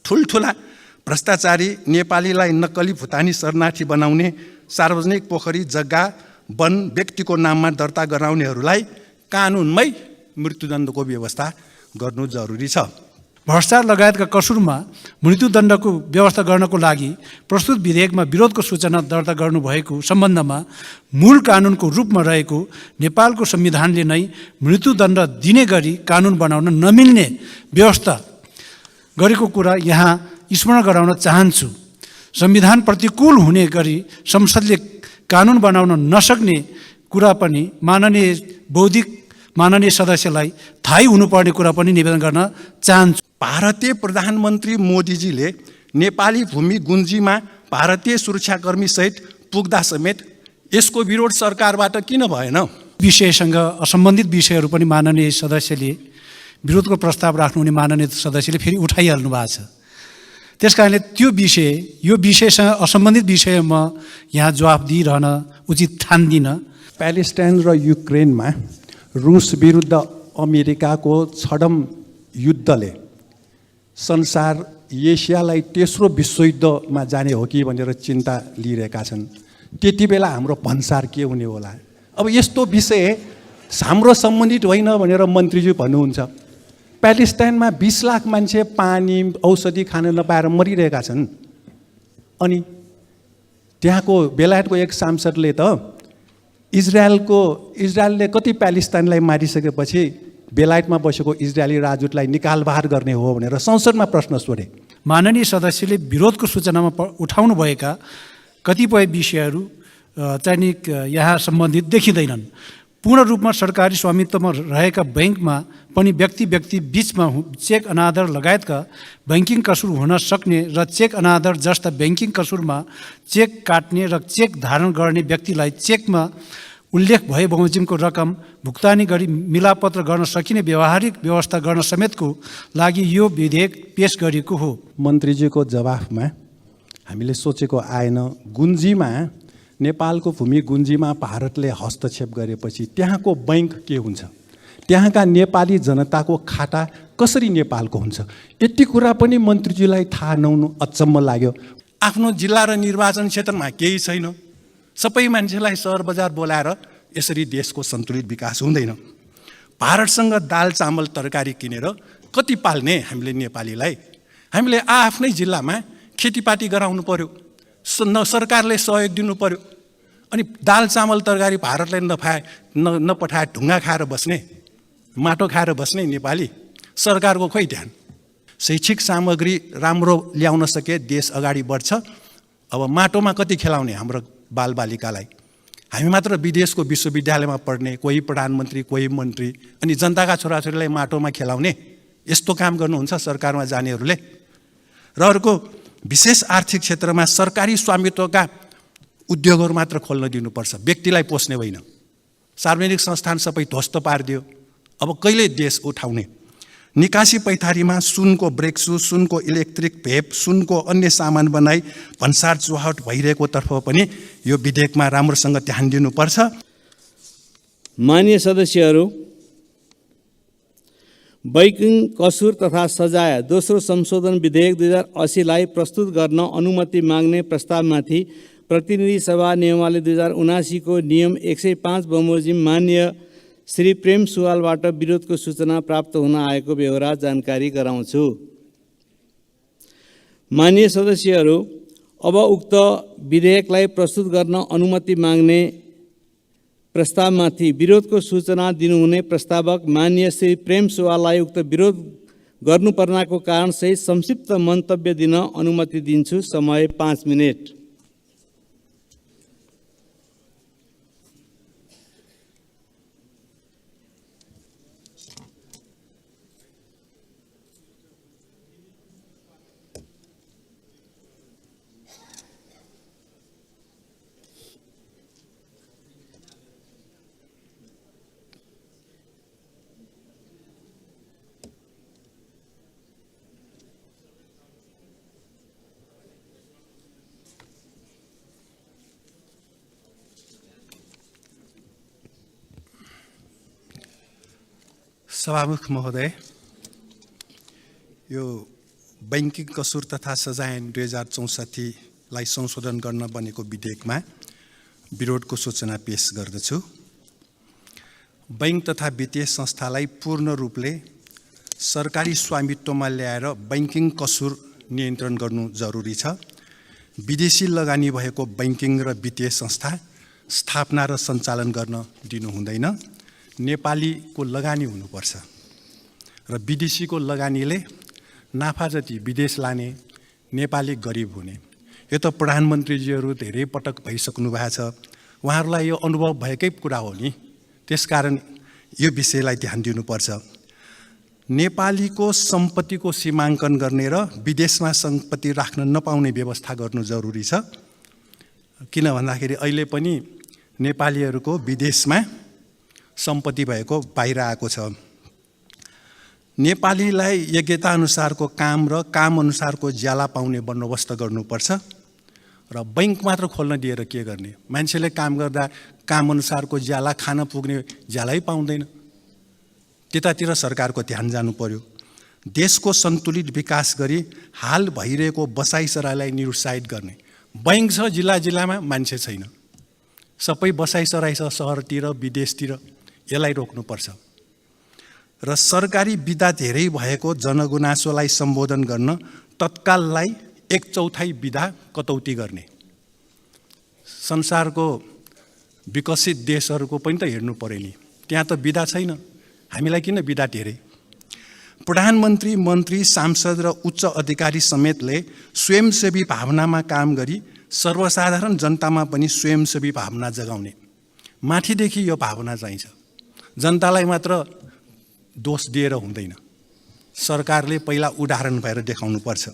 ठुल्ठुला भ्रष्टाचारी नेपालीलाई नक्कली भुटानी शरणार्थी बनाउने, सार्वजनिक पोखरी जग्गा वन व्यक्तिको नाममा दर्ता गराउनेहरूलाई कानुनमै मृत्युदण्डको व्यवस्था गर्नु जरुरी छ। भ्रष्टाचार लगायतका कसुरमा मृत्युदण्डको व्यवस्था गर्नको लागि प्रस्तुत विधेयकमा विरोधको सूचना दर्ता गर्नुभएको सम्बन्धमा मूल कानुनको रूपमा रहेको नेपालको संविधानले नै मृत्युदण्ड दिने गरी कानुन बनाउन नमिल्ने व्यवस्था गरेको कुरा यहाँ स्मरण गराउन चाहन्छु। संविधान प्रतिकूल हुने गरी संसदले कानुन बनाउन नसक्ने कुरा पनि माननीय सदस्यलाई थाहै हुनुपर्ने कुरा पनि निवेदन गर्न चाहन्छु। भारतीय प्रधानमन्त्री मोदीजीले नेपाली भूमि गुन्जीमा भारतीय सुरक्षाकर्मी सहित पुग्दा समेत यसको विरोध सरकारबाट किन भएन? विषयसँग असम्बन्धित विषयहरू पनि माननीय सदस्यले विरोधको प्रस्ताव राख्नुहुने माननीय सदस्यले फेरि उठाइहाल्नु भएको छ। त्यस कारणले यो विषयसँग असम्बन्धित विषयमा यहाँ जवाफ दिइरहन उचित ठान्दिनँ। प्यालेस्टाइन र युक्रेनमा रुस विरुद्ध अमेरिकाको छडम युद्धले संसार एसियालाई तेस्रो विश्वयुद्धमा जाने हो कि भनेर चिन्ता लिइरहेका छन्। त्यति बेला हाम्रो भन्सार के हुने होला? अब यस्तो विषय हाम्रो सम्बन्धित होइन भनेर मन्त्रीज्यू भन्नुहुन्छ। प्यालेस्टाइनमा 20 लाख मान्छे पानी औषधि खान नपाएर मरिरहेका छन्। अनि त्यहाँको बेलायतको एक सांसदले त इजरायलले कति प्यालेस्टाइनलाई मारिसकेपछि बेलायतमा बसेको इजरायली राजदूतलाई निकालबार गर्ने हो भनेर संसदमा प्रश्न सोधे। माननीय सदस्यले विरोधको सूचनामा उठाउनु भएका कतिपय विषयहरू चाहिँ यहाँ सम्बन्धित देखिँदैनन्। पूर्ण रूपमा सरकारी स्वामित्वमा रहेका बैंकमा पनि व्यक्ति बीचमा चेक अनादर लगायतका बैंकिङ कसुर हुन सक्ने र चेक अनादर जस्ता बैंकिङ कसुरमा चेक काट्ने र चेक धारण गर्ने व्यक्तिलाई चेकमा उल्लेख भए बमोजिमको रकम भुक्तानी गरी मिलापत्र गर्न सकिने व्यावहारिक व्यवस्था गर्न समेतको लागि यो विधेयक पेश गरिएको हो। मन्त्रीजीको जवाफमा हामीले सोचेको आएन। गुन्जीमा नेपालको भूमि गुन्जीमा भारतले हस्तक्षेप गरेपछि त्यहाँको बैंक के हुन्छ? त्यहाँका नेपाली जनताको खाता कसरी नेपालको हुन्छ? यति कुरा पनि मन्त्रीजीलाई थाहा नहुनु अचम्म लाग्यो। आफ्नो जिल्ला र निर्वाचन क्षेत्रमा केही छैन, सबै मान्छेलाई सहर बजार बोलाएर यसरी देशको सन्तुलित विकास हुँदैन। भारतसँग दाल चामल तरकारी किनेर कति पाल्ने हामीले नेपालीलाई? हामीले आफ्नै जिल्लामा खेतीपाती गराउनु पर्यो, सरकारले सहयोग दिनु पर्यो। अनि दाल चामल तरकारी भारतलाई नपठाए ढुङ्गा खाएर बस्ने, माटो खाएर बस्ने नेपाली सरकारको खोइ ध्यान? शैक्षिक सामग्री राम्रो ल्याउन सके देश अगाडि बढ्छ। अब माटोमा कति खेलाउने हाम्रो बालबालिकालाई? हामी मात्र विदेशको विश्वविद्यालयमा पढ्ने, कोही प्रधानमन्त्री कोही मन्त्री, अनि जनताका छोराछोरीलाई माटोमा खेलाउने यस्तो काम गर्नुहुन्छ सरकारमा जानेहरूले। र अर्को विशेष आर्थिक क्षेत्रमा सरकारी स्वामित्वका उद्योगहरू मात्र खोल्न दिनुपर्छ, व्यक्तिलाई पोस्ने होइन। सार्वजनिक संस्थान सबै ध्वस्त पारिदियो। अब कहिले देश उठाउने? निकासी पैठारीमा सुनको ब्रेकसु, सुनको इलेक्ट्रिक भेप, सुनको अन्य सामान बनाई भन्सार चुहावट भइरहेको तर्फ पनि यो विधेयकमा राम्रोसँग ध्यान दिनुपर्छ। माननीय सदस्यहरू, बैंकिङ कसुर तथा सजाय दोस्रो संशोधन विधेयक 2080 लाई प्रस्तुत गर्न अनुमति माग्ने प्रस्तावमाथि प्रतिनिधि सभा नियमावली 2079 को नियम 105 बमोजिम माननीय श्री प्रेम सुवालबाट विरोधको सूचना प्राप्त हुन आएको व्यवहार जानकारी गराउँछु। माननीय सदस्यहरू, अब उक्त विधेयकलाई प्रस्तुत गर्न अनुमति माग्ने प्रस्तावमाथि विरोधको सूचना दिनुहुने प्रस्तावक माननीय श्री प्रेम सुवाललाई उक्त विरोध गर्नुपर्नाको कारणसहित संक्षिप्त मन्तव्य दिन अनुमति दिन्छु। समय 5 मिनेट। सभामुख महोदय, यो बैंकिङ कसुर तथा सजाय ऐन 2064लाई संशोधन गर्न बनेको विधेयकमा विरोधको सूचना पेश गर्दछु। बैंक तथा वित्तीय संस्थालाई पूर्ण रूपले सरकारी स्वामित्वमा ल्याएर बैंकिङ कसुर नियन्त्रण गर्नु जरुरी छ। विदेशी लगानी भएको बैंकिङ र वित्तीय संस्था स्थापना र सञ्चालन गर्न दिनु हुँदैन। नेपालीको लगानी हुनुपर्छ र विदेशीको लगानीले नाफा जति विदेश लाने, नेपाली गरिब हुने। यो त प्रधानमन्त्रीजीहरू धेरै पटक भइसक्नु भएको छ, उहाँहरूलाई यो अनुभव भएकै कुरा हो नि। त्यसकारण यो विषयलाई ध्यान दिनुपर्छ। नेपालीको सम्पत्तिको सीमाङ्कन गर्ने र विदेशमा सम्पत्ति राख्न नपाउने व्यवस्था गर्नु जरुरी छ। किन भन्दाखेरि अहिले पनि नेपालीहरूको विदेशमा सम्पत्ति भएको बाहिर आएको छ। नेपालीलाई योग्यता अनुसारको काम र काम अनुसारको ज्याला पाउने बन्दोबस्त गर्नुपर्छ र बैंक मात्र खोल्न दिएर के गर्ने? मान्छेले काम गर्दा काम अनुसारको ज्याला खान पुग्ने ज्यालै पाउँदैन। त्यतातिर सरकारको ध्यान जानु पर्यो। देशको सन्तुलित विकास गरी हाल भइरहेको बसाइसराईलाई निरुत्साहित गर्ने। बैंक छ जिल्ला जिल्लामा, मान्छे छैन। सबै बसाइसराई छ सहरतिर, विदेशतिर। यसलाई रोक्नुपर्छ र सरकारी बिदा धेरै भएको जनगुनासोलाई सम्बोधन गर्न तत्काललाई 1/4 बिदा कटौती गर्ने। संसारको विकसित देशहरूको पनि त हेर्नु पर्यो नि, त्यहाँ त बिदा छैन। हामीलाई किन बिदा धेरै? प्रधानमन्त्री, मन्त्री, सांसद र उच्च अधिकारी समेतले स्वयंसेवी भावनामा काम गरी सर्वसाधारण जनतामा पनि स्वयंसेवी भावना जगाउने। माथिदेखि यो भावना चाहिन्छ। जनतालाई मात्र दोष दिएर हुँदैन। सरकारले पहिला उदाहरण भएर देखाउनुपर्छ।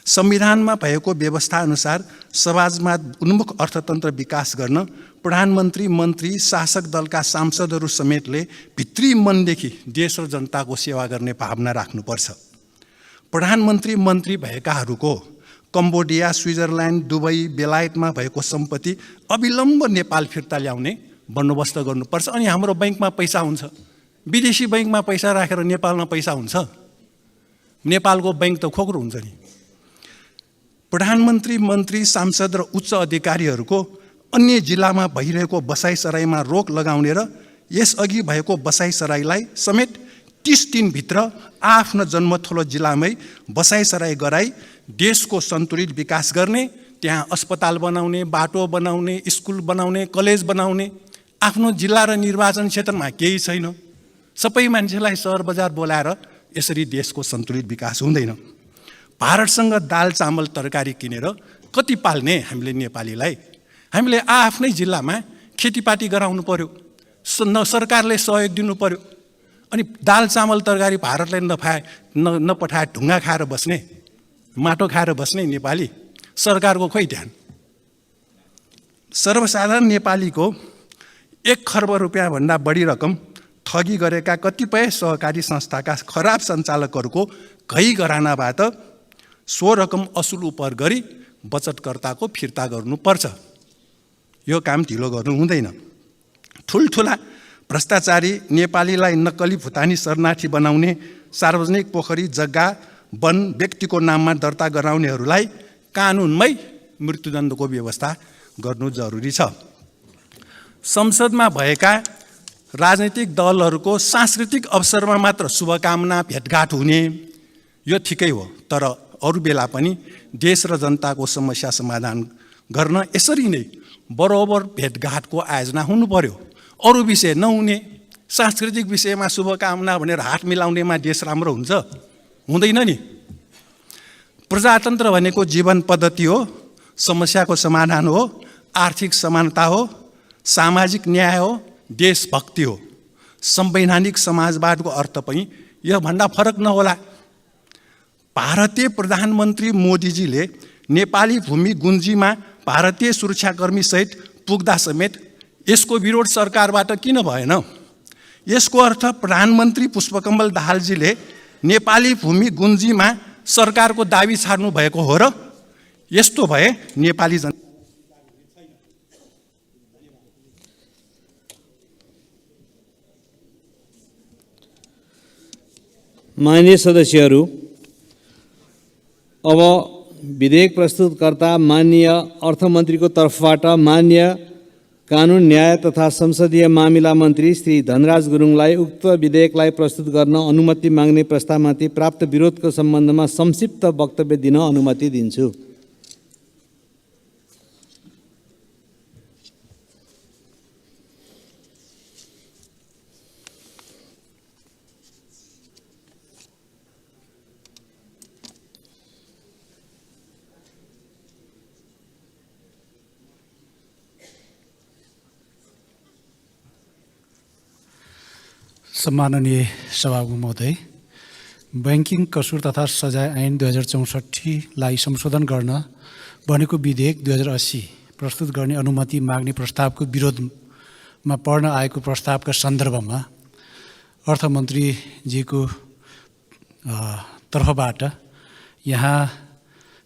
संविधानमा भएको व्यवस्था अनुसार समाजवाद उन्मुख अर्थतन्त्र विकास गर्न प्रधानमन्त्री, मन्त्री, शासक दलका सांसदहरू समेतले भित्री मनदेखि देश र जनताको सेवा गर्ने भावना राख्नुपर्छ। प्रधानमन्त्री, मन्त्री भएकाहरूको कम्बोडिया, स्विजरल्यान्ड, दुबई, बेलायतमा भएको सम्पत्ति अविलम्ब नेपाल फिर्ता ल्याउने बन्दोबस्त गर्नुपर्छ। अनि हाम्रो बैंकमा पैसा हुन्छ। विदेशी बैंकमा पैसा राखेर नेपालमा पैसा हुन्छ? नेपालको बैंक त खोक्रो हुन्छ नि। प्रधानमन्त्री, मन्त्री, सांसद र उच्च अधिकारीहरूको अन्य जिल्लामा भइरहेको बसाइसराईमा रोक लगाउने र यसअघि भएको बसाइसराईलाई समेत 30 दिनभित्र आफ्नो जन्मथलो जिल्लामै बसाइसराई गराई देशको सन्तुलित विकास गर्ने, त्यहाँ अस्पताल बनाउने, बाटो बनाउने, स्कुल बनाउने, कलेज बनाउने। आफ्नो जिल्ला र निर्वाचन क्षेत्रमा केही छैन। सबै मान्छेलाई सहर बजार बोलाएर यसरी देशको सन्तुलित विकास हुँदैन। भारतसँग दाल, चामल, तरकारी किनेर कति पाल्ने हामीले नेपालीलाई? हामीले आफ्नै जिल्लामा खेतीपाती गराउनु पर्यो। सरकारले सहयोग दिनु पर्यो। अनि दाल, चामल, तरकारी भारतलाई नपठाए ढुङ्गा खाएर बस्ने, माटो खाएर बस्ने नेपाली? सरकारको खोइ ध्यान? सर्वसाधारण नेपालीको 1 खर्ब रुपियाँ भन्दा बढी रकम ठगी गरेका कतिपय सहकारी संस्थाका खराब सञ्चालकहरूको घै घरानाबाट सो रकम असुल उपर गरी बचतकर्ताको फिर्ता गर्नुपर्छ। यो काम ढिलो गर्नु हुँदैन। ठुल्ठुला भ्रष्टाचारी नेपालीलाई नक्कली भुटानी शरणार्थी बनाउने, सार्वजनिक पोखरी, जग्गा, वन व्यक्तिको नाममा दर्ता गराउनेहरूलाई कानुनमै मृत्युदण्डको व्यवस्था गर्नु जरुरी छ। संसदमा भएका राजनीतिक दलहरूको सांस्कृतिक अवसरमा मात्र शुभकामना भेटघाट हुने यो ठिकै हो, तर अरू बेला पनि देश र जनताको समस्या समाधान गर्न यसरी नै बरोबर भेटघाटको आयोजना हुनु पर्यो। अरू विषय नहुने, सांस्कृतिक विषयमा शुभकामना भनेर हात मिलाउनेमा देश राम्रो हुन्छ? हुँदैन नि। प्रजातन्त्र भनेको जीवन पद्धति हो, समस्याको समाधान हो, आर्थिक समानता हो, सामाजिक न्याय हो, देशभक्ति हो। संवैधानिक समाजवादको अर्थ पनि योभन्दा फरक नहोला। भारतीय प्रधानमन्त्री मोदीजीले नेपाली भूमि गुन्जीमा भारतीय सुरक्षाकर्मी सहित पुग्दा समेत यसको विरोध सरकारबाट किन भएन? यसको अर्थ प्रधानमन्त्री पुष्पकमल दाहालजीले नेपाली भूमि गुन्जीमा सरकारको दाबी छाड्नु भएको हो र? यस्तो भए नेपाली जनता माननीय सदस्यहरू, अब विधेयक प्रस्तुतकर्ता माननीय अर्थमन्त्रीको तर्फबाट मान्य कानुन न्याय तथा संसदीय मामिला मन्त्री श्री धनराज गुरुङलाई उक्त विधेयकलाई प्रस्तुत गर्न अनुमति माग्ने प्रस्तावमाथि प्राप्त विरोधको सम्बन्धमा संक्षिप्त वक्तव्य दिन अनुमति दिन्छु। सम्माननीय सभामुख महोदय, बैंकिङ कसुर तथा सजाय ऐन 2064लाई संशोधन गर्न बनेको विधेयक 2080 प्रस्तुत गर्ने अनुमति माग्ने प्रस्तावको विरोधमा पढ्न आएको प्रस्तावका सन्दर्भमा अर्थमन्त्रीजीको तर्फबाट यहाँ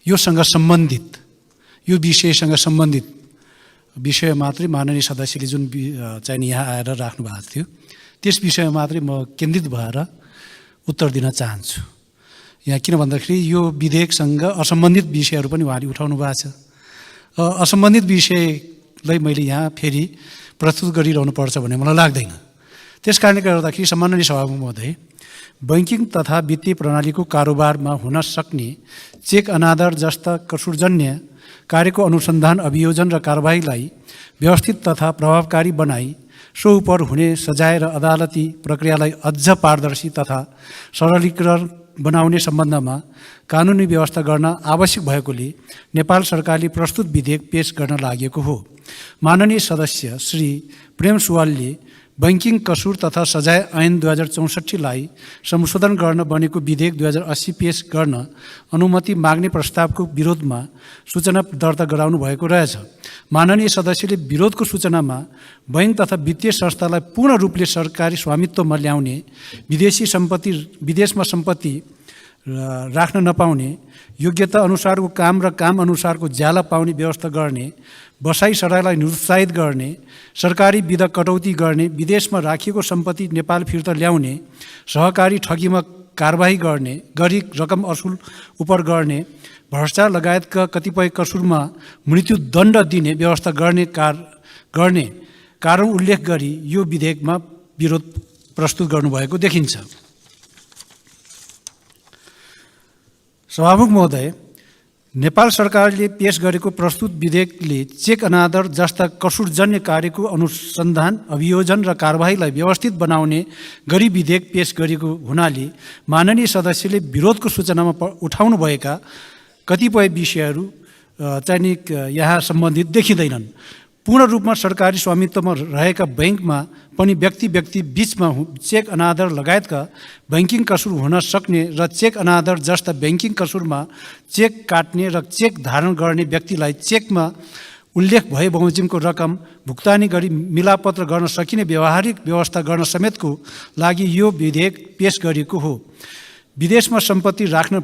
यो विषयसँग सम्बन्धित विषय मात्रै माननीय सदस्यले जुन चाहिँ यहाँ आएर राख्नु भएको थियो त्यस विषयमा मात्रै म केन्द्रित भएर उत्तर दिन चाहन्छु। यहाँ किन भन्दाखेरि यो विधेयकसँग असम्बन्धित विषयहरू पनि उहाँले उठाउनु भएको छ। असम्बन्धित विषयलाई मैले यहाँ फेरि प्रस्तुत गरिरहनु पर्छ भन्ने मलाई लाग्दैन। त्यस कारणले गर्दाखेरि सम्माननीय सभामुख महोदय, बैंकिङ तथा वित्तीय प्रणालीको कारोबारमा हुन सक्ने चेक अनादर जस्ता कसुरजन्य कार्यको अनुसन्धान, अभियोजन र कारबाहीलाई व्यवस्थित तथा प्रभावकारी बनाई सो उपर हुने सजाय र अदालती प्रक्रियालाई अझ पारदर्शी तथा सरलीकरण बनाउने सम्बन्धमा कानुनी व्यवस्था गर्न आवश्यक भएकोले नेपाल सरकारले प्रस्तुत विधेयक पेश गर्न लागेको हो। माननीय सदस्य श्री प्रेम सुवालले बैंकिङ कसुर तथा सजाय ऐन 2064लाई संशोधन गर्न बनेको विधेयक 2080 पेश गर्न अनुमति माग्ने प्रस्तावको विरोधमा सूचना दर्ता गराउनु भएको रहेछ। माननीय सदस्यले विरोधको सूचनामा बैंक तथा वित्तीय संस्थालाई पूर्ण रूपले सरकारी स्वामित्वमा ल्याउने, विदेशमा सम्पत्ति राख्न नपाउने, योग्यता अनुसारको काम र काम अनुसारको ज्याला पाउने व्यवस्था गर्ने, बसाई सराईलाई निरुत्साहित गर्ने, सरकारी बिदा कटौती गर्ने, विदेशमा राखिएको सम्पत्ति नेपाल फिर्ता ल्याउने, सहकारी ठगीमा कारबाही गर्ने, गरी रकम असुल उपर गर्ने, भ्रष्टाचार लगायतका कतिपय कसुरमा मृत्युदण्ड दिने व्यवस्था गर्ने कारण उल्लेख गरी यो विधेयकमा विरोध प्रस्तुत गर्नुभएको देखिन्छ। सभामुख महोदय, नेपाल सरकारले पेश गरेको प्रस्तुत विधेयकले चेक अनादर जस्ता कसुरजन्य कार्यको अनुसन्धान, अभियोजन र कारबाहीलाई व्यवस्थित बनाउने गरी विधेयक पेश गरेको हुनाले माननीय सदस्यले विरोधको सूचनामा उठाउनु भएका कतिपय विषयहरू चाहिँ यहाँ सम्बन्धित देखिँदैनन्। पूर्ण रूपमा सरकारी स्वामित्वमा रहेका बैंकमा पनि व्यक्ति बीचमा चेक अनादर लगायतका बैंकिङ कसुर हुन सक्ने र चेक अनादर जस्ता बैंकिङ कसुरमा चेक काट्ने र चेक धारण गर्ने व्यक्तिलाई चेकमा उल्लेख भए बमोजिमको रकम भुक्तानी गरी मिलापत्र गर्न सकिने व्यावहारिक व्यवस्था गर्न समेतको लागि यो विधेयक पेश गरिएको हो। विदेशमा सम्पत्ति राख्न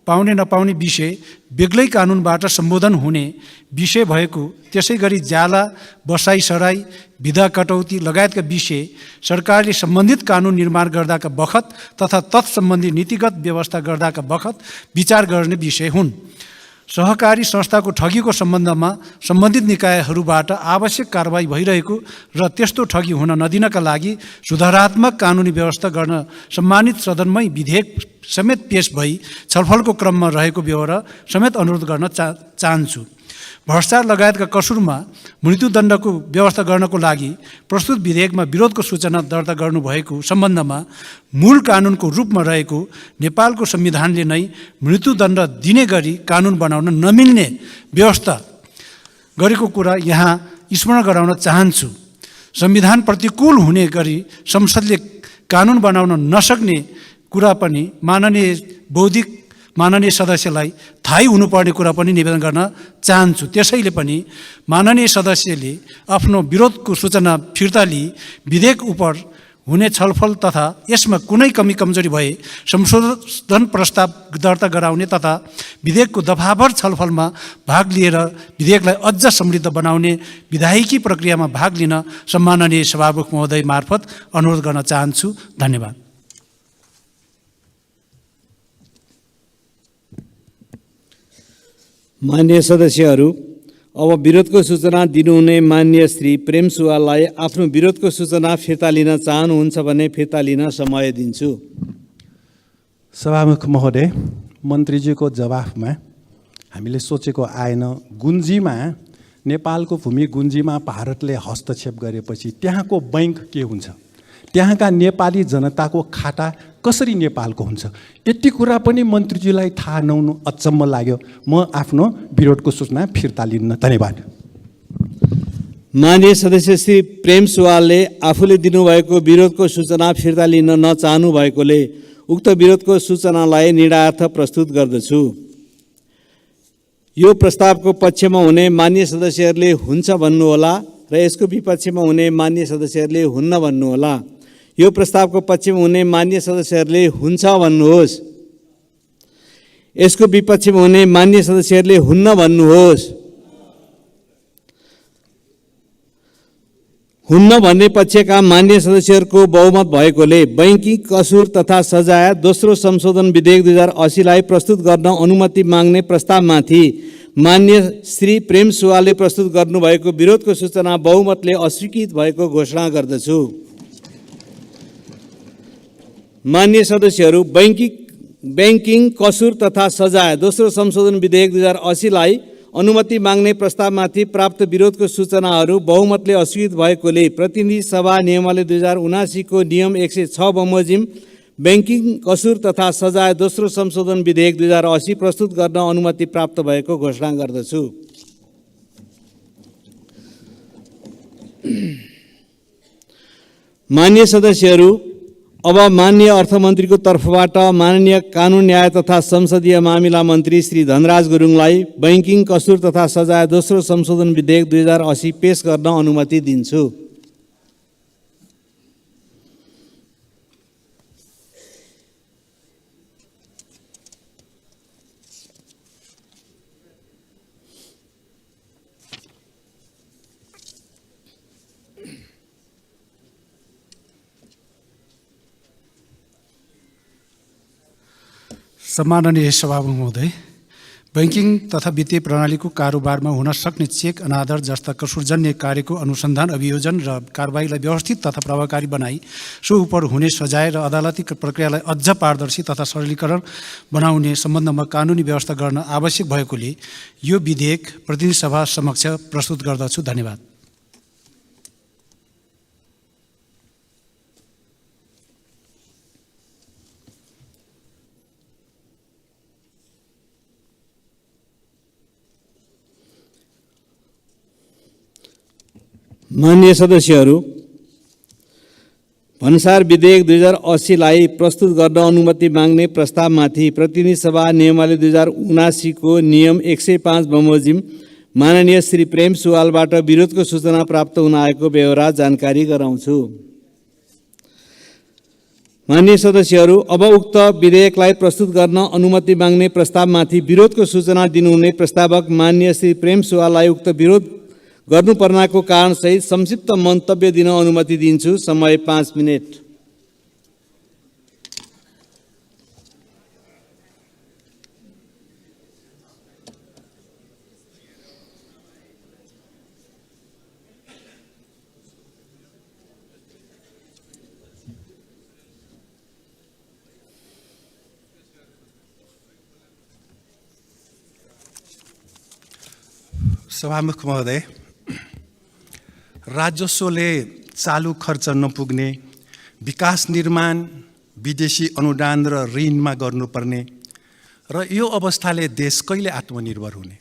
पाउने नपाउने विषय बेग्लै कानुनबाट सम्बोधन हुने विषय भएको, त्यसै गरी ज्याला, बसाई सराई, बिदा कटौती लगायतका विषय सरकारले सम्बन्धित कानुन निर्माण गर्दाका बखत तथा तत्सम्बन्धी नीतिगत व्यवस्था गर्दाका बखत विचार गर्ने विषय हुन्। सहकारी संस्थाको ठगीको सम्बन्धमा सम्बन्धित निकायहरूबाट आवश्यक कारबाही भइरहेको र त्यस्तो ठगी हुन नदिनका लागि सुधारात्मक कानुनी व्यवस्था गर्न सम्मानित सदनमै विधेयक समेत पेश भई छलफलको क्रममा रहेको बेहोरा समेत अनुरोध गर्न चाहन्छु। भ्रष्टाचार लगायतका कसुरमा मृत्युदण्डको व्यवस्था गर्नको लागि प्रस्तुत विधेयकमा विरोधको सूचना दर्ता गर्नुभएको सम्बन्धमा मूल कानुनको रूपमा रहेको नेपालको संविधानले नै मृत्युदण्ड दिने गरी कानुन बनाउन नमिल्ने व्यवस्था गरेको कुरा यहाँ स्मरण गराउन चाहन्छु। संविधान प्रतिकूल हुने गरी संसदले कानुन बनाउन नसक्ने कुरा पनि माननीय सदस्यलाई थाहै हुनुपर्ने कुरा पनि निवेदन गर्न चाहन्छु। त्यसैले पनि माननीय सदस्यले आफ्नो विरोधको सूचना फिर्ता लिई विधेयक उप हुने छलफल तथा यसमा कुनै कमी कमजोरी भए संशोधन प्रस्ताव दर्ता गराउने तथा विधेयकको दफाभर छलफलमा भाग लिएर विधेयकलाई अझ समृद्ध बनाउने विधायिकी प्रक्रियामा भाग लिन सम्माननीय सभामुख महोदय मार्फत अनुरोध गर्न चाहन्छु। धन्यवाद। मान्य सदस्यहरू, अब विरोधको सूचना दिनुहुने मान्य श्री प्रेम सुवाललाई आफ्नो विरोधको सूचना फिर्ता लिन चाहनुहुन्छ भने फिर्ता लिन समय दिन्छु। सभामुख महोदय, मन्त्रीजीको जवाफमा हामीले सोचेको आएन। गुन्जीमा, नेपालको भूमि गुन्जीमा भारतले हस्तक्षेप गरेपछि त्यहाँको बैंक के हुन्छ, त्यहाँका नेपाली जनताको खाता कसरी नेपालको हुन्छ, यति कुरा पनि मन्त्रीजीलाई थाहा नहुनु अचम्म लाग्यो। म आफ्नो विरोधको सूचना फिर्ता लिन्न। धन्यवाद। माननीय सदस्य श्री प्रेम सुवालले आफूले दिनुभएको विरोधको सूचना फिर्ता लिन नचाहनु भएकोले उक्त विरोधको सूचनालाई निरार्थ प्रस्तुत गर्दछु। यो प्रस्तावको पक्षमा हुने मान्य सदस्यहरूले हुन्छ भन्नुहोला र यसको विपक्षमा हुने मान्य सदस्यहरूले हुन्न भन्नुहोला। यो प्रस्तावको पक्षमा हुने मान्य सदस्यहरूले हुन्छ भन्नुहोस्। यसको विपक्षमा हुने मान्य सदस्यहरूले हुन्न भन्नुहोस्। हुन्न भन्ने पक्षका मान्य सदस्यहरूको बहुमत भएकोले बैंकिङ कसुर तथा सजाय दोस्रो संशोधन विधेयक 2080 लाई प्रस्तुत गर्न अनुमति माग्ने प्रस्तावमाथि मान्य श्री प्रेम सुवालले प्रस्तुत गर्नुभएको विरोधको सूचना बहुमतले अस्वीकृत भएको घोषणा गर्दछु। मान्य सदस्यहरू, बैंकिङ कसुर तथा सजाय दोस्रो संशोधन विधेयक 2080 लाई अनुमति माग्ने प्रस्तावमाथि प्राप्त विरोधको सूचनाहरू बहुमतले अस्वीकृत भएकोले प्रतिनिधि सभा नियमावली 2079 को नियम 106 बमोजिम बैंकिङ कसुर तथा सजाय दोस्रो संशोधन विधेयक 2080 प्रस्तुत गर्न अनुमति प्राप्त भएको घोषणा गर्दछु। मान्य सदस्यहरू, अब माननीय अर्थमन्त्रीको तर्फबाट माननीय कानुन न्याय तथा संसदीय मामिला मन्त्री श्री धनराज गुरुङलाई बैंकिङ कसुर तथा सजाय दोस्रो संशोधन विधेयक 2080 पेश गर्न अनुमति दिन्छु। सम्माननीय सभामुख महोदय, बैंकिङ तथा वित्तीय प्रणालीको कारोबारमा हुन सक्ने चेक अनादर जस्ता कसुरजन्य कार्यको अनुसन्धान, अभियोजन र कारबाहीलाई व्यवस्थित तथा प्रभावकारी बनाई सो उपर हुने सजाय र अदालती प्रक्रियालाई अझ पारदर्शी तथा सरलीकरण बनाउने सम्बन्धमा कानुनी व्यवस्था गर्न आवश्यक भएकोले यो विधेयक प्रतिनिधि सभा समक्ष प्रस्तुत गर्दछु। धन्यवाद। मान्य सदस्यहरू, भन्सार विधेयक 2080 लाई प्रस्तुत गर्न अनुमति माग्ने प्रस्तावमाथि प्रतिनिधि सभा नियमावली 2079 को नियम 105 बमोजिम माननीय श्री प्रेम सुवालबाट विरोधको सूचना प्राप्त हुन आएको बेहोरा जानकारी गराउँछु। मान्य सदस्यहरू, अब उक्त विधेयकलाई प्रस्तुत गर्न अनुमति माग्ने प्रस्तावमाथि विरोधको सूचना दिनुहुने प्रस्तावक मान्य श्री प्रेम सुवाललाई उक्त विरोध गर्नुपर्नाको कारणसहित संक्षिप्त मन्तव्य दिन अनुमति दिन्छु। समय 5 मिनेट। सभामुख महोदय, राजस्वले चालु खर्च नपुग्ने, विकास निर्माण विदेशी अनुदान र ऋणमा गर्नुपर्ने र यो अवस्थाले देश कहिले आत्मनिर्भर हुने।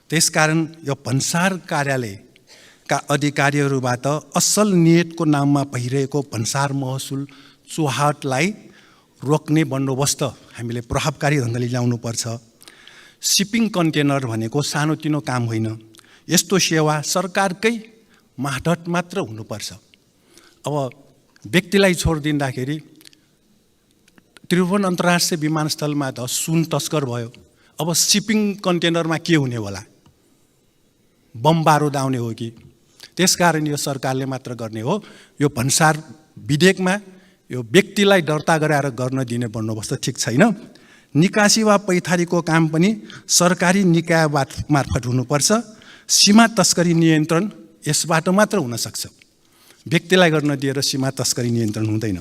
त्यसकारण यो भन्सार कार्यालयका अधिकारीहरूबाट असल नियतको नाममा भइरहेको भन्सार महसुल चुहाटलाई रोक्ने बन्दोबस्त हामीले प्रभावकारी ढङ्गले ल्याउनुपर्छ। सिपिङ कन्टेनर भनेको सानोतिनो काम होइन। यस्तो सेवा सरकारकै मातहत मात्र हुनुपर्छ। अब व्यक्तिलाई छोडिदिँदाखेरि त्रिभुवन अन्तर्राष्ट्रिय विमानस्थलमा त सुन तस्कर भयो। अब सिपिङ कन्टेनरमा के हुने होला? बम बारुद आउने हो कि? त्यसकारण यो सरकारले मात्र गर्ने हो। यो भन्सार विधेयकमा यो व्यक्तिलाई दर्ता गराएर गर्न दिने बन्दोबस्त ठिक छैन। निकासी वा पैथारीको काम पनि सरकारी निकाय मार्फत हुनुपर्छ। सीमा तस्करी नियन्त्रण यसबाट मात्र हुन सक्छ। व्यक्तिलाई गर्न दिएर सीमा तस्करी नियन्त्रण हुँदैन।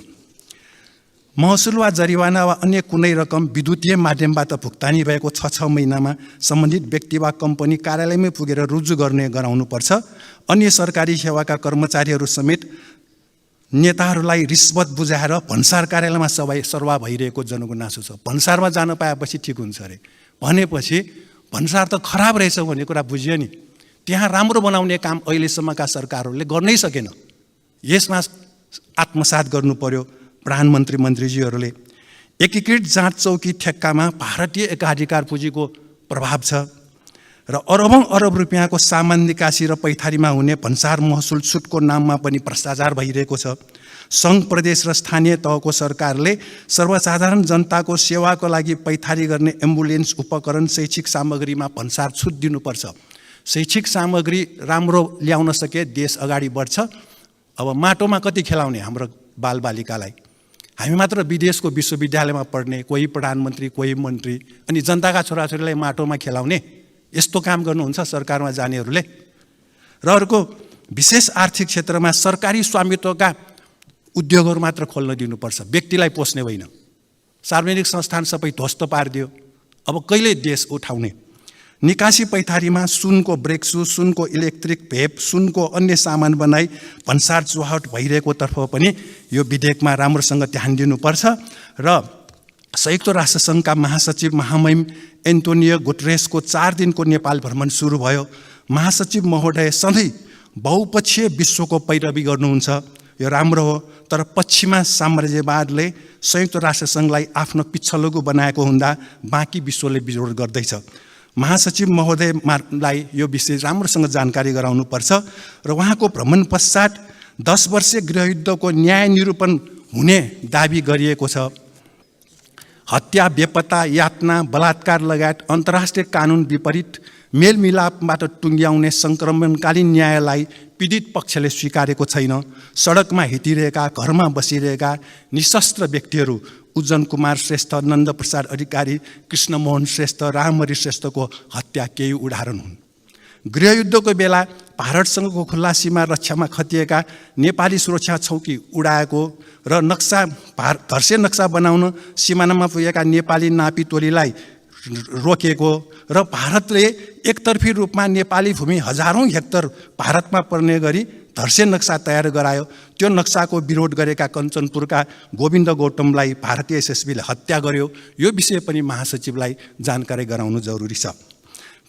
महसुल वा जरिवाना वा अन्य कुनै रकम विद्युतीय माध्यमबाट भुक्तानी भएको 6 महिनामा सम्बन्धित व्यक्ति वा कम्पनी कार्यालयमै पुगेर रुजु गराउनुपर्छ। अन्य सरकारी सेवाका कर्मचारीहरू समेत नेताहरूलाई रिश्वत बुझाएर भन्सार कार्यालयमा सरवा भइरहेको जनगुनासो छ। भन्सारमा जान पाएपछि ठिक हुन्छ अरे भनेपछि भन्सार त खराब रहेछ भन्ने कुरा बुझियो नि। त्यहाँ राम्रो बनाउने काम अहिलेसम्मका सरकारहरूले गर्नै सकेन। यसमा आत्मसात गर्नु पर्यो प्रधानमन्त्री मन्त्रीजीहरूले। एकीकृत जाँच चौकी ठेक्कामा भारतीय एकाधिकार पुँजीको प्रभाव छ र अरबौं अरब रुपियाँको सामान निकासी र पैथारीमा हुने भन्सार महसुल छुटको नाममा पनि भ्रष्टाचार भइरहेको छ। सङ्घ प्रदेश र स्थानीय तहको सरकारले सर्वसाधारण जनताको सेवाको लागि पैथारी गर्ने एम्बुलेन्स उपकरण शैक्षिक सामग्रीमा भन्सार छुट दिनुपर्छ। शैक्षिक सामग्री राम्रो ल्याउन सके देश अगाडि बढ्छ। अब माटोमा कति खेलाउने हाम्रो बालबालिकालाई? हामी मात्र विदेशको विश्वविद्यालयमा पढ्ने, कोही प्रधानमन्त्री कोही मन्त्री, अनि जनताका छोराछोरीलाई माटोमा खेलाउने, यस्तो काम गर्नुहुन्छ सरकारमा जानेहरूले। र अर्को विशेष आर्थिक क्षेत्रमा सरकारी स्वामित्वका उद्योगहरू मात्र खोल्न दिनुपर्छ, व्यक्तिलाई पोस्ने होइन। सार्वजनिक संस्थान सबै ध्वस्त पारिदियो। अब कहिले देश उठाउने? निकासी पैथारीमा सुनको ब्रेक्सु, सुनको इलेक्ट्रिक भेप, सुनको अन्य सामान बनाई भन्सार चुहावट भइरहेको तर्फ पनि यो विधेयकमा राम्रोसँग ध्यान दिनुपर्छ। र संयुक्त राष्ट्रसङ्घका महासचिव महामहिम एन्टोनियो गुटेरेसको 4 दिनको नेपाल भ्रमण सुरु भयो। महासचिव महोदय सधैँ बहुपक्षीय विश्वको पैरवी गर्नुहुन्छ, यो राम्रो हो। तर पश्चिमा साम्राज्यवादले संयुक्त राष्ट्रसङ्घलाई आफ्नो पिछलगु बनाएको हुँदा बाँकी विश्वले विरोध गर्दैछ। महासचिव महोदयलाई यो विषय राम्रोसँग जानकारी गराउनुपर्छ र उहाँको भ्रमण पश्चात 10 वर्षीय गृहयुद्धको न्याय निरूपण हुने दाबी गरिएको छ। हत्या, बेपत्ता, यातना, बलात्कार लगायत अन्तर्राष्ट्रिय कानुन विपरीत मेलमिलापबाट टुङ्ग्याउने सङ्क्रमणकालीन न्यायलाई पीडित पक्षले स्वीकारेको छैन। सडकमा हिँडिरहेका, घरमा बसिरहेका निशस्त्र व्यक्तिहरू उज्जन कुमार श्रेष्ठ, नन्दप्रसाद अधिकारी, कृष्णमोहन श्रेष्ठ, रामहरि श्रेष्ठको हत्या केही उदाहरण हुन्। गृहयुद्धको बेला भारतसँगको खुल्ला सीमा रक्षामा खटिएका नेपाली सुरक्षा चौकी उडाएको र धर्से नक्सा बनाउन सिमानामा पुगेका नेपाली नापी टोलीलाई रोकेको र भारतले एकतर्फी रूपमा नेपाली भूमि हजारौं हेक्टर भारतमा पर्ने गरी धर्से नक्सा तयार गरायो। त्यो नक्साको विरोध गरेका कञ्चनपुरका गोविन्द गौतमलाई भारतीय एसएसबीले हत्या गर्यो। यो विषय पनि महासचिवलाई जानकारी गराउनु जरुरी छ।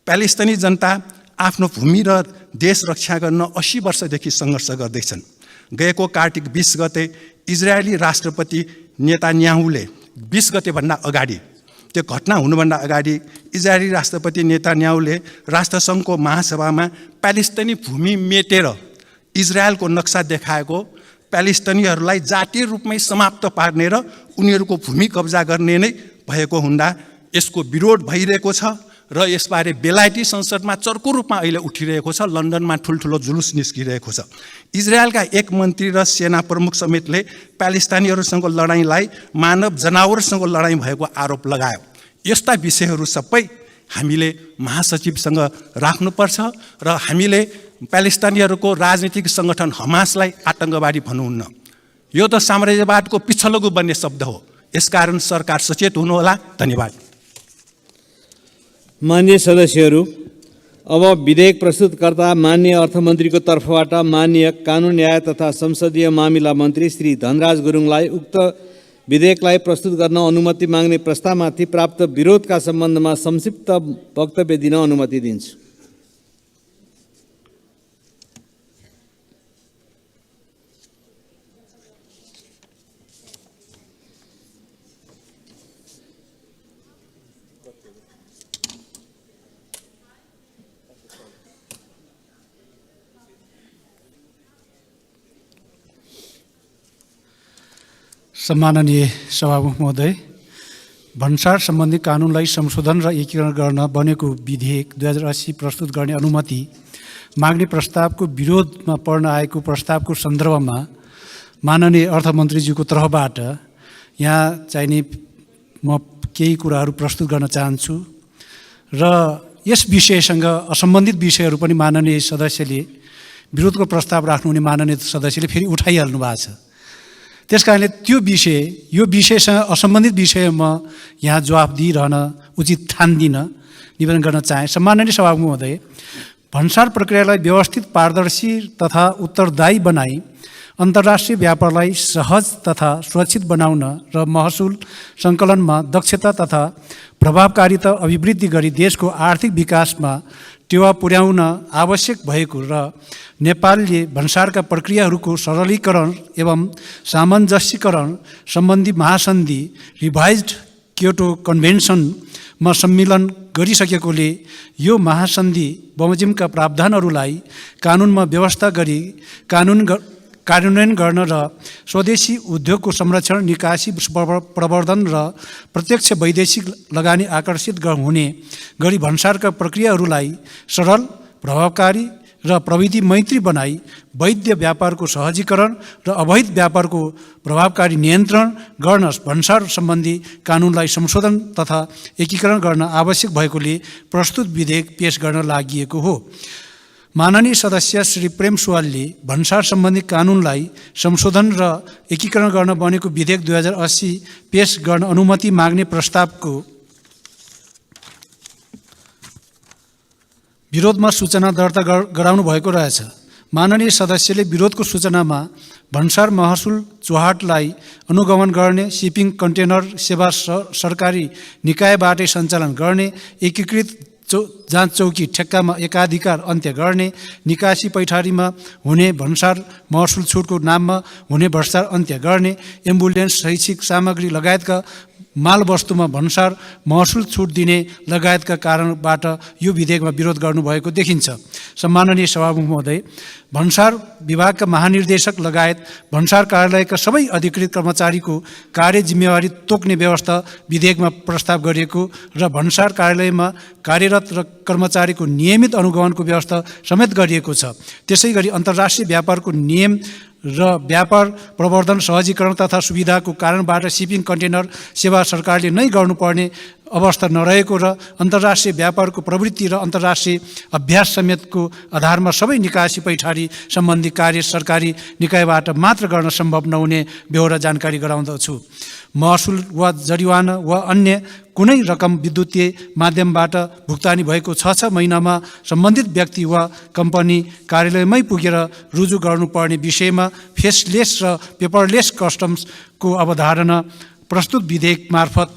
प्यालेस्टाइनी जनता आफ्नो भूमि र देश रक्षा गर्न 80 वर्षदेखि सङ्घर्ष गर्दैछन्। गएको कार्तिक 20 गते इजरायली राष्ट्रपति नेतान्याहुले 20 गतेभन्दा अगाडि, त्यो घटना हुनुभन्दा अगाडि इजरायली राष्ट्रपति नेतान्याहुले राष्ट्रसङ्घको महासभामा प्यालेस्टाइनी भूमि मेटेर इजरायलको नक्सा देखाएको प्यालेस्टाइनीहरूलाई जातीय रूपमै समाप्त पार्ने र उनीहरूको भूमि कब्जा गर्ने नै भएको हुँदा यसको विरोध भइरहेको छ र यसबारे बेलायती संसदमा चर्को रूपमा अहिले उठिरहेको छ। लन्डनमा ठुल्ठुलो जुलुस निस्किरहेको छ। इजरायलका एक मन्त्री र सेना प्रमुख समेतले प्यालेस्टाइनीहरूसँग लडाईँलाई मानव जनावरसँग लडाईँ भएको आरोप लगायो। यस्ता विषयहरू सबै हामीले महासचिवसँग राख्नुपर्छ र हामीले प्यालेस्टाइनीहरूको राजनीतिक सङ्गठन हमासलाई आतङ्कवादी भन्नुहुन्न। यो त साम्राज्यवादको पिछलगु बन्ने शब्द हो। यसकारण सरकार सचेत हुनुहोला। धन्यवाद। मान्य सदस्यहरू, अब विधेयक प्रस्तुतकर्ता माननीय अर्थमन्त्रीको तर्फबाट माननीय कानुन न्याय तथा संसदीय मामिला मन्त्री श्री धनराज गुरुङलाई उक्त विधेयकलाई प्रस्तुत गर्न अनुमति माग्ने प्रस्तावमाथि प्राप्त विरोधका सम्बन्धमा संक्षिप्त वक्तव्य दिन अनुमति दिन्छु। सम्माननीय सभामुख महोदय, भन्सार सम्बन्धी कानुनलाई संशोधन र एकीकरण गर्न बनेको विधेयक 2080 प्रस्तुत गर्ने अनुमति माग्ने प्रस्तावको विरोधमा पर्न आएको प्रस्तावको सन्दर्भमा माननीय अर्थमन्त्रीज्यूको तर्फबाट यहाँ चाहिने म केही कुराहरू प्रस्तुत गर्न चाहन्छु र यस विषयसँग असम्बन्धित विषयहरू पनि माननीय सदस्यले विरोधको प्रस्ताव राख्नुहुने माननीय सदस्यले फेरि उठाइहाल्नु भएको छ। त्यस कारणले यो विषयसँग असम्बन्धित विषयमा यहाँ जवाफ दिइरहन उचित ठान्दिनँ, निवेदन गर्न चाहे। सम्माननीय सभामुख महोदय, भन्सार प्रक्रियालाई व्यवस्थित, पारदर्शी तथा उत्तरदायी बनाई अन्तर्राष्ट्रिय व्यापारलाई सहज तथा सुरक्षित बनाउन र महसुल सङ्कलनमा दक्षता तथा प्रभावकारिता अभिवृद्धि गरी देशको आर्थिक विकासमा टेवा पुर्याउन आवश्यक भएको र नेपालले भन्सारका प्रक्रियाहरूको सरलीकरण एवं सामञ्जस्यकरण सम्बन्धी महासन्धि रिभाइज्ड क्योटो कन्भेन्सनमा सम्मिलन गरिसकेकोले यो महासन्धि बमोजिमका प्रावधानहरूलाई कानुनमा व्यवस्था गरी कार्यान्वयन गर्न र स्वदेशी उद्योगको संरक्षण, निकासी, प्रवर्धन र प्रत्यक्ष वैदेशिक लगानी आकर्षित हुने गरी भन्सारका प्रक्रियाहरूलाई सरल, प्रभावकारी र प्रविधि मैत्री बनाई वैध व्यापारको सहजीकरण र अवैध व्यापारको प्रभावकारी नियन्त्रण गर्न भन्सार सम्बन्धी कानुनलाई संशोधन तथा एकीकरण गर्न आवश्यक भएकोले प्रस्तुत विधेयक पेश गर्न लागि हो। माननीय सदस्य श्री प्रेम सुवालले भन्सार सम्बन्धी कानुनलाई संशोधन र एकीकरण गर्न बनेको विधेयक 2080 पेश गर्न अनुमति माग्ने प्रस्तावको विरोधमा सूचना दर्ता गराउनु भएको रहेछ। माननीय सदस्यले विरोधको सूचनामा भन्सार महसुल चौहाटलाई अनुगमन गर्ने, सिपिङ कन्टेनर सेवा सरकारी निकायबाटै सञ्चालन गर्ने, एकीकृत जाँच चौकी ठेक्कामा एकाधिकार अन्त्य गर्ने, निकासी पैठारीमा हुने भन्सार महसुल छुटको नाममा हुने भ्रष्टाचार अन्त्य गर्ने, एम्बुलेन्स, शैक्षिक सामग्री लगायतका माल वस्तुमा भन्सार महसुल छुट दिने लगायतका कारणबाट यो विधेयकमा विरोध गर्नुभएको देखिन्छ। सम्माननीय सभामुख महोदय, भन्सार विभागका महानिर्देशक लगायत भन्सार कार्यालयका सबै अधिकृत कर्मचारीको कार्य जिम्मेवारी तोक्ने व्यवस्था विधेयकमा प्रस्ताव गरिएको र भन्सार कार्यालयमा कार्यरत र कर्मचारीको नियमित अनुगमनको व्यवस्था समेत गरिएको छ। त्यसै गरी अन्तर्राष्ट्रिय व्यापारको नियम र व्यापार प्रवर्धन, सहजीकरण तथा सुविधाको कारणबाट सिपिङ कन्टेनर सेवा सरकारले नै गर्नुपर्ने अवस्था नरहेको र अन्तर्राष्ट्रिय व्यापारको प्रवृत्ति र अन्तर्राष्ट्रिय अभ्यास समेतको आधारमा सबै निकासी पैठारी सम्बन्धी कार्य सरकारी निकायबाट मात्र गर्न सम्भव नहुने बेहोरा जानकारी गराउँदछु। महसुल वा जरिवाना वा अन्य कुनै रकम विद्युतीय माध्यमबाट भुक्तानी भएको 6 महिनामा सम्बन्धित व्यक्ति वा कम्पनी कार्यालयमै पुगेर रुजु गर्नुपर्ने विषयमा फेसलेस र पेपरलेस कस्टम्सको अवधारणा प्रस्तुत विधेयक मार्फत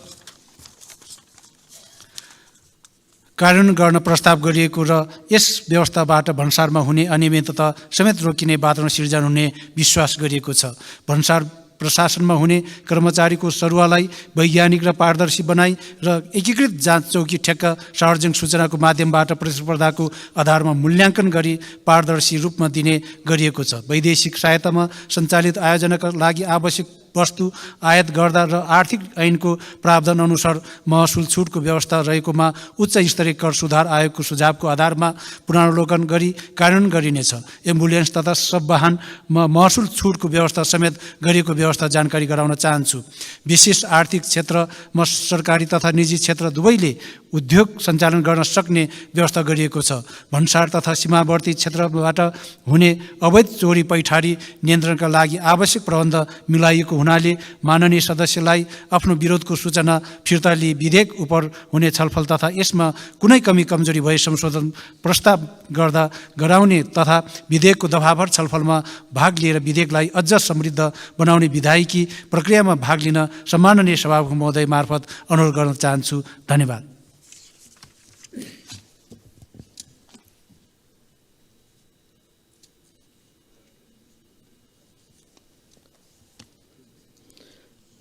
कार्यान्वयन गर्न प्रस्ताव गरिएको र यस व्यवस्थाबाट भन्सारमा हुने अनियमितता समेत रोकिने वातावरण सिर्जना हुने विश्वास गरिएको छ। भन्सार प्रशासनमा हुने कर्मचारीको सरुवालाई वैज्ञानिक र पारदर्शी बनाई र एकीकृत जाँच चौकी ठेक्का सार्वजनिक सूचनाको माध्यमबाट प्रतिस्पर्धाको आधारमा मूल्याङ्कन गरी पारदर्शी रूपमा दिने गरिएको छ। वैदेशिक सहायतामा सञ्चालित आयोजनाका लागि आवश्यक वस्तु आयात गर्दा र आर्थिक ऐनको प्रावधान अनुसार महसुल छुटको व्यवस्था रहेकोमा उच्च स्तरीय कर सुधार आयोगको सुझावको आधारमा पुनरावलोकन गरी कार्यान्वयन गरिनेछ। एम्बुलेन्स तथा सब वाहनमा महसुल छुटको व्यवस्था समेत गरिएको व्यवस्था जानकारी गराउन चाहन्छु। विशेष आर्थिक क्षेत्रमा सरकारी तथा निजी क्षेत्र दुवैले उद्योग सञ्चालन गर्न सक्ने व्यवस्था गरिएको छ। भन्सार तथा सीमावर्ती क्षेत्रबाट हुने अवैध चोरी पैठारी नियन्त्रणका लागि आवश्यक प्रबन्ध मिलाइएको हुनाले माननीय सदस्यलाई आफ्नो विरोधको सूचना फिर्ता लिई विधेयक उप हुने छलफल तथा यसमा कुनै कमी कमजोरी भए संशोधन प्रस्ताव गर्दा गराउने तथा विधेयकको दफाभर छलफलमा भाग लिएर विधेयकलाई अझ समृद्ध बनाउने विधायकी प्रक्रियामा भाग लिन सम्माननीय सभामुख महोदय मार्फत अनुरोध गर्न चाहन्छु। धन्यवाद।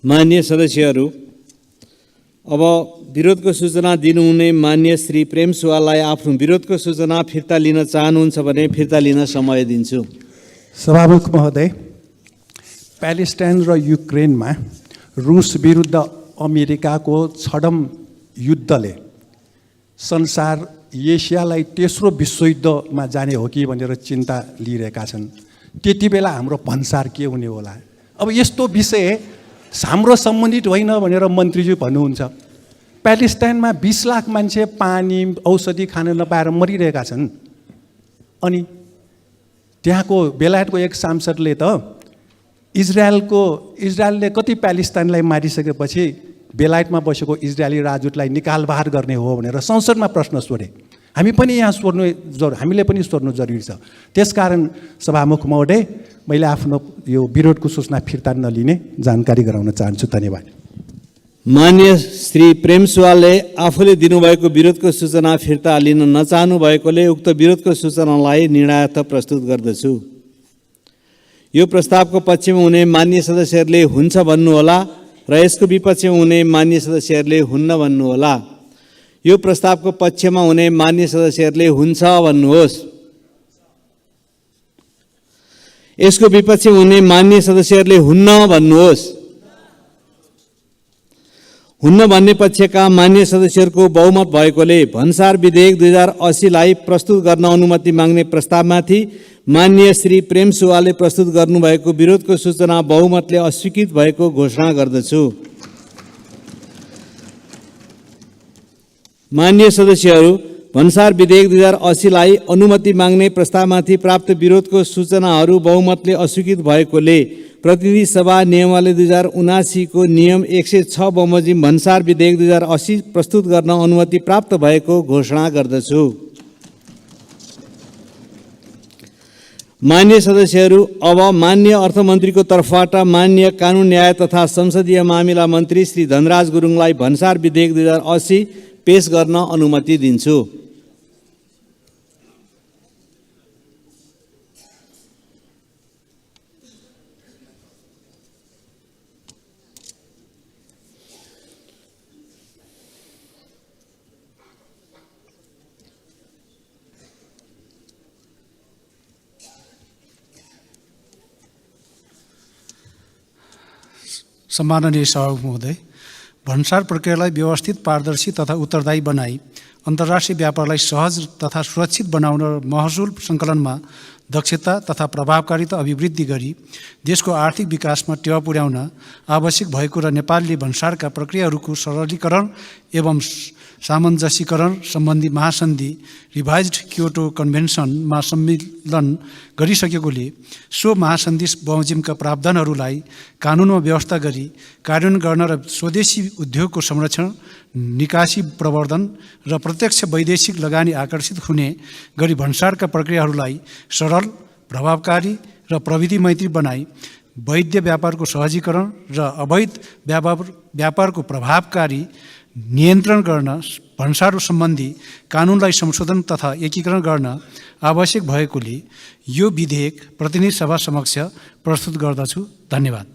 मान्य सदस्यहरू, अब विरोधको सूचना दिनुहुने मान्य श्री प्रेम सुवाललाई आफ्नो विरोधको सूचना फिर्ता लिन चाहनुहुन्छ भने फिर्ता लिन समय दिन्छु। सभामुख महोदय, प्यालेस्टाइन र युक्रेनमा रुस विरुद्ध अमेरिकाको छडम युद्धले संसार एसियालाई तेस्रो विश्वयुद्धमा जाने हो कि भनेर चिन्ता लिइरहेका छन्। त्यति बेला हाम्रो भन्सार के हुने होला? अब यस्तो विषय हाम्रो सम्बन्धित होइन भनेर मन्त्रीज्यू भन्नुहुन्छ। प्यालेस्टाइनमा 20 लाख मान्छे पानी औषधि खान नपाएर मरिरहेका छन्। अनि त्यहाँको बेलायतको एक सांसदले त इजरायलले कति प्यालेस्टाइनलाई मारिसकेपछि बेलायतमा बसेको इजरायली राजदूतलाई निकाल बाहर गर्ने हो भनेर संसदमा प्रश्न सोधे। हामी पनि यहाँ हामीले पनि सोध्नु जरुरी छ। त्यसकारण सभामुख महोदय, मैले आफ्नो यो विरोधको सूचना फिर्ता नलिने जानकारी गराउन चाहन्छु। धन्यवाद। मान्य श्री प्रेम सुवालले आफूले दिनुभएको विरोधको सूचना फिर्ता लिन नचाहनु भएकोले उक्त विरोधको सूचनालाई निर्णयार्थ प्रस्तुत गर्दछु। यो प्रस्तावको पक्षमा हुने मान्य सदस्यहरूले हुन्छ भन्नुहोला र यसको विपक्षमा हुने मान्य सदस्यहरूले हुन्न भन्नुहोला। यो प्रस्तावको पक्षमा हुने मान्य सदस्यहरूले हुन्छ भन्नुहोस्। यसको विपक्षमा हुने मान्य सदस्यहरूले हुन्न भन्नुहोस्। हुन्न भन्ने पक्षका मान्य सदस्यहरूको बहुमत भएकोले भन्सार विधेयक 2080 लाई प्रस्तुत गर्न अनुमति माग्ने प्रस्तावमाथि मान्य श्री प्रेम सुवालले प्रस्तुत गर्नुभएको विरोधको सूचना बहुमतले अस्वीकृत भएको घोषणा गर्दछु। मान्य सदस्यहरू, भन्सार विधेयक 2080 लाई अनुमति माग्ने प्रस्तावमाथि प्राप्त विरोधको सूचनाहरू बहुमतले अस्वीकृत भएकोले प्रतिनिधि सभा नियमावली 2079 को नियम 106 बमोजिम भन्सार विधेयक 2080 प्रस्तुत गर्न अनुमति प्राप्त भएको घोषणा गर्दछु। मान्य सदस्यहरू, अब मान्य अर्थमन्त्रीको तर्फबाट मान्य कानुन न्याय तथा संसदीय मामिला मन्त्री श्री धनराज गुरुङलाई भन्सार विधेयक 2080 पेश गर्न अनुमति दिन्छु। सम्माननीय सभामुख महोदय, भन्सार प्रक्रियालाई व्यवस्थित, पारदर्शी तथा उत्तरदायी बनाई अन्तर्राष्ट्रिय व्यापारलाई सहज तथा सुरक्षित बनाउन र महसुल सङ्कलनमा दक्षता तथा प्रभावकारिता अभिवृद्धि गरी देशको आर्थिक विकासमा टेवा पुर्याउन आवश्यक भएको र नेपालले भन्सारका प्रक्रियाहरूको सरलीकरण एवं सामञ्जस्यीकरण सम्बन्धी महासन्धि रिभाइज्ड क्योटो कन्भेन्सनमा सम्मिलन गरिसकेकोले सो महासन्धि बमोजिमका प्रावधानहरूलाई कानुनमा व्यवस्था गरी कार्यान्वयन गर्न र स्वदेशी उद्योगको संरक्षण, निकासी प्रवर्धन र प्रत्यक्ष वैदेशिक लगानी आकर्षित हुने गरी भन्सारका प्रक्रियाहरूलाई सरल, प्रभावकारी र प्रविधि मैत्री बनाई वैध व्यापारको सहजीकरण र अवैध व्यापारको प्रभावकारी नियन्त्रण गर्न भन्सार सम्बन्धी कानुनलाई संशोधन तथा एकीकरण गर्न आवश्यक भएकोले यो विधेयक प्रतिनिधि सभा समक्ष प्रस्तुत गर्दछु। धन्यवाद।